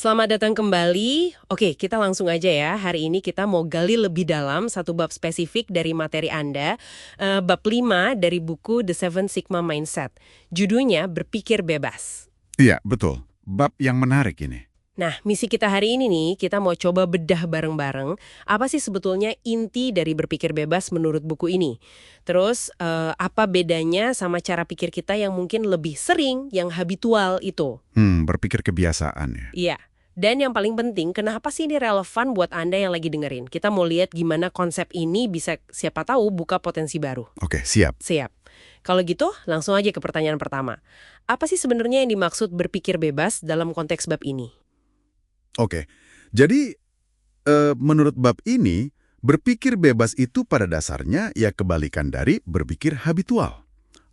Selamat datang kembali. Oke, kita langsung aja ya. Hari ini kita mau gali lebih dalam satu bab spesifik dari materi Anda. Bab 5 dari buku The Seven Sigma Mindset. Judulnya Berpikir Bebas. Iya, betul. Bab yang menarik ini. Nah, misi kita hari ini nih, kita mau coba bedah bareng-bareng apa sih sebetulnya inti dari berpikir bebas menurut buku ini. Terus, apa bedanya sama cara pikir kita yang mungkin lebih sering, yang habitual itu. Berpikir kebiasaan ya. Iya. Dan yang paling penting, kenapa sih ini relevan buat Anda yang lagi dengerin? Kita mau lihat gimana konsep ini bisa siapa tahu buka potensi baru. Oke, siap. Siap. Kalau gitu, langsung aja ke pertanyaan pertama. Apa sih sebenarnya yang dimaksud berpikir bebas dalam konteks bab ini? Oke, jadi menurut bab ini, berpikir bebas itu pada dasarnya ya kebalikan dari berpikir habitual.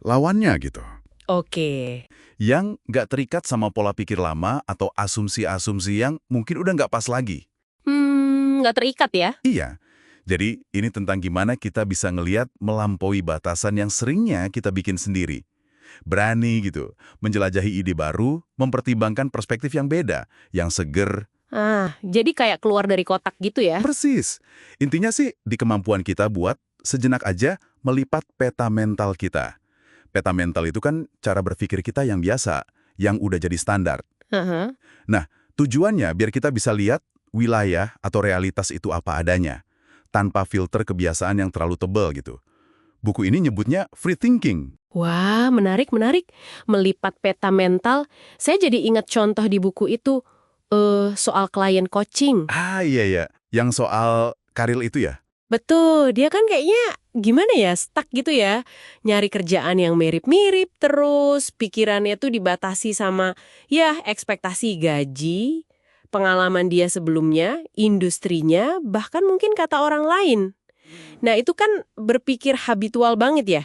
Lawannya gitu. Oke. Yang nggak terikat sama pola pikir lama atau asumsi-asumsi yang mungkin udah nggak pas lagi. Nggak terikat ya? Iya, jadi ini tentang gimana kita bisa ngelihat melampaui batasan yang seringnya kita bikin sendiri. Berani gitu, menjelajahi ide baru, mempertimbangkan perspektif yang beda, yang seger. Jadi kayak keluar dari kotak gitu ya? Persis. Intinya sih di kemampuan kita buat sejenak aja melipat peta mental kita. Peta mental itu kan cara berpikir kita yang biasa, yang udah jadi standar. Heeh. Nah, tujuannya biar kita bisa lihat wilayah atau realitas itu apa adanya, tanpa filter kebiasaan yang terlalu tebal gitu. Buku ini nyebutnya free thinking. Wah, menarik, menarik. Melipat peta mental, saya jadi ingat contoh di buku itu, soal klien coaching. Iya, yang soal karir itu ya? Betul, dia kan kayaknya gimana ya, stuck gitu ya. Nyari kerjaan yang mirip-mirip terus, pikirannya tuh dibatasi sama, ya ekspektasi gaji, pengalaman dia sebelumnya, industrinya, bahkan mungkin kata orang lain. Nah itu kan berpikir habitual banget ya.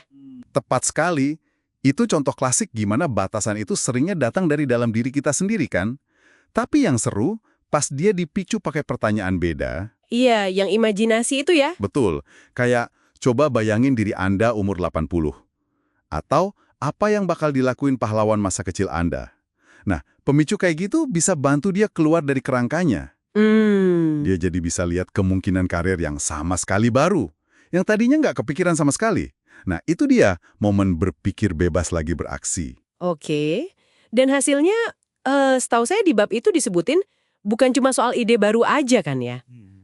Tepat sekali. Itu contoh klasik gimana batasan itu seringnya datang dari dalam diri kita sendiri kan? Tapi yang seru, pas dia dipicu pakai pertanyaan beda. Iya, yang imajinasi itu ya. Betul, kayak coba bayangin diri Anda umur 80. Atau apa yang bakal dilakuin pahlawan masa kecil Anda. Nah, pemicu kayak gitu bisa bantu dia keluar dari kerangkanya. Dia jadi bisa lihat kemungkinan karir yang sama sekali baru. Yang tadinya nggak kepikiran sama sekali. Nah, itu dia momen berpikir bebas lagi beraksi. Oke. Dan hasilnya, setahu saya di bab itu disebutin bukan cuma soal ide baru aja kan ya.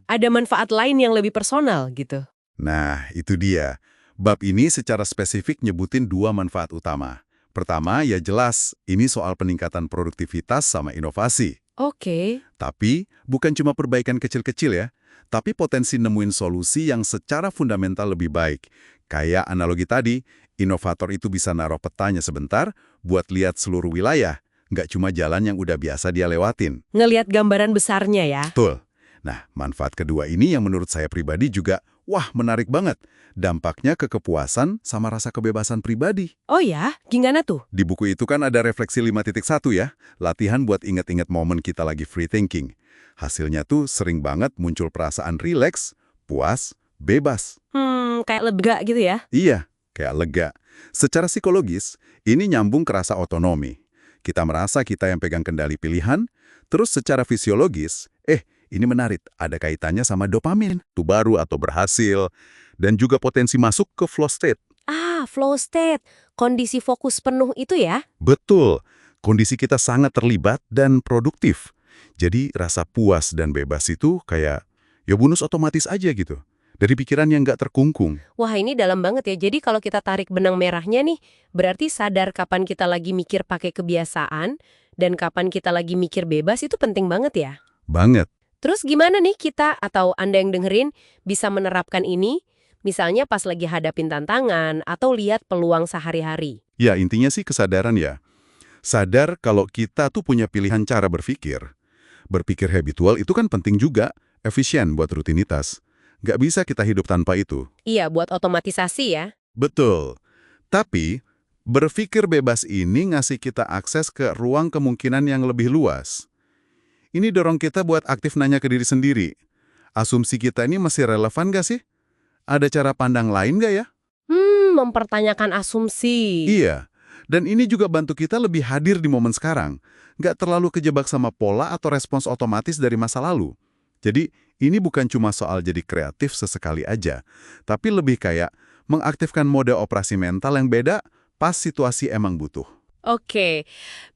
Ada manfaat lain yang lebih personal gitu. Nah, itu dia. Bab ini secara spesifik nyebutin dua manfaat utama. Pertama, ya jelas, ini soal peningkatan produktivitas sama inovasi. Oke. Tapi, bukan cuma perbaikan kecil-kecil ya, tapi potensi nemuin solusi yang secara fundamental lebih baik. Kayak analogi tadi, inovator itu bisa naruh petanya sebentar buat lihat seluruh wilayah, nggak cuma jalan yang udah biasa dia lewatin. Ngelihat gambaran besarnya ya. Betul. Nah, manfaat kedua ini yang menurut saya pribadi juga, wah menarik banget. Dampaknya ke kepuasan sama rasa kebebasan pribadi. Oh ya, gimana tuh? Di buku itu kan ada refleksi 5.1 ya, latihan buat ingat-ingat momen kita lagi free thinking. Hasilnya tuh sering banget muncul perasaan rileks, puas, bebas. Kayak lega gitu ya. Iya, kayak lega. Secara psikologis, ini nyambung ke rasa otonomi. Kita merasa kita yang pegang kendali pilihan, terus secara fisiologis, ini menarik, ada kaitannya sama dopamin, itu baru atau berhasil, dan juga potensi masuk ke flow state. Flow state, kondisi fokus penuh itu ya. Betul, kondisi kita sangat terlibat dan produktif. Jadi rasa puas dan bebas itu kayak, ya bonus otomatis aja gitu. Dari pikiran yang nggak terkungkung. Wah ini dalam banget ya, jadi kalau kita tarik benang merahnya nih, berarti sadar kapan kita lagi mikir pakai kebiasaan, dan kapan kita lagi mikir bebas itu penting banget ya. Banget. Terus gimana nih kita atau Anda yang dengerin bisa menerapkan ini? Misalnya pas lagi hadapin tantangan atau lihat peluang sehari-hari. Ya, intinya sih kesadaran ya. Sadar kalau kita tuh punya pilihan cara berpikir. Berpikir habitual itu kan penting juga, efisien buat rutinitas. Nggak bisa kita hidup tanpa itu. Iya, buat otomatisasi ya. Betul. Tapi, berpikir bebas ini ngasih kita akses ke ruang kemungkinan yang lebih luas. Ini dorong kita buat aktif nanya ke diri sendiri. Asumsi kita ini masih relevan nggak sih? Ada cara pandang lain nggak ya? Mempertanyakan asumsi. Iya. Dan ini juga bantu kita lebih hadir di momen sekarang. Nggak terlalu kejebak sama pola atau respons otomatis dari masa lalu. Jadi, ini bukan cuma soal jadi kreatif sesekali aja, tapi lebih kayak mengaktifkan mode operasi mental yang beda pas situasi emang butuh. Oke,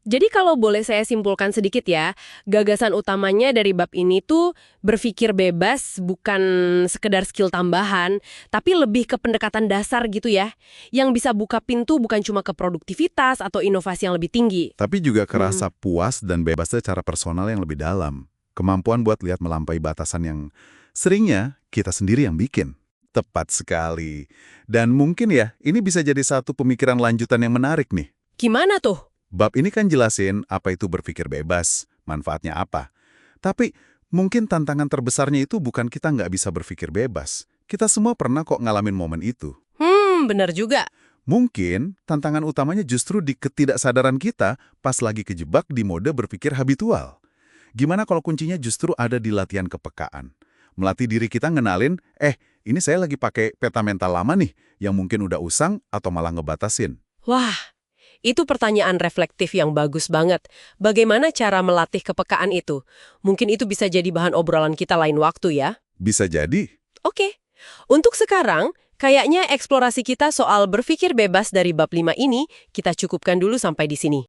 jadi kalau boleh saya simpulkan sedikit ya, gagasan utamanya dari bab ini tuh berpikir bebas bukan sekedar skill tambahan, tapi lebih ke pendekatan dasar gitu ya, yang bisa buka pintu bukan cuma ke produktivitas atau inovasi yang lebih tinggi. Tapi juga kerasa puas dan bebas secara personal yang lebih dalam. Kemampuan buat lihat melampaui batasan yang seringnya kita sendiri yang bikin. Tepat sekali. Dan mungkin ya, ini bisa jadi satu pemikiran lanjutan yang menarik nih. Gimana tuh? Bab ini kan jelasin apa itu berpikir bebas, manfaatnya apa. Tapi mungkin tantangan terbesarnya itu bukan kita nggak bisa berpikir bebas. Kita semua pernah kok ngalamin momen itu. Bener juga. Mungkin tantangan utamanya justru di ketidaksadaran kita pas lagi kejebak di mode berpikir habitual. Gimana kalau kuncinya justru ada di latihan kepekaan? Melatih diri kita ngenalin, ini saya lagi pakai peta mental lama nih, yang mungkin udah usang atau malah ngebatasin. Wah, itu pertanyaan reflektif yang bagus banget. Bagaimana cara melatih kepekaan itu? Mungkin itu bisa jadi bahan obrolan kita lain waktu ya. Bisa jadi. Oke, untuk sekarang, kayaknya eksplorasi kita soal berpikir bebas dari bab 5 ini, kita cukupkan dulu sampai di sini.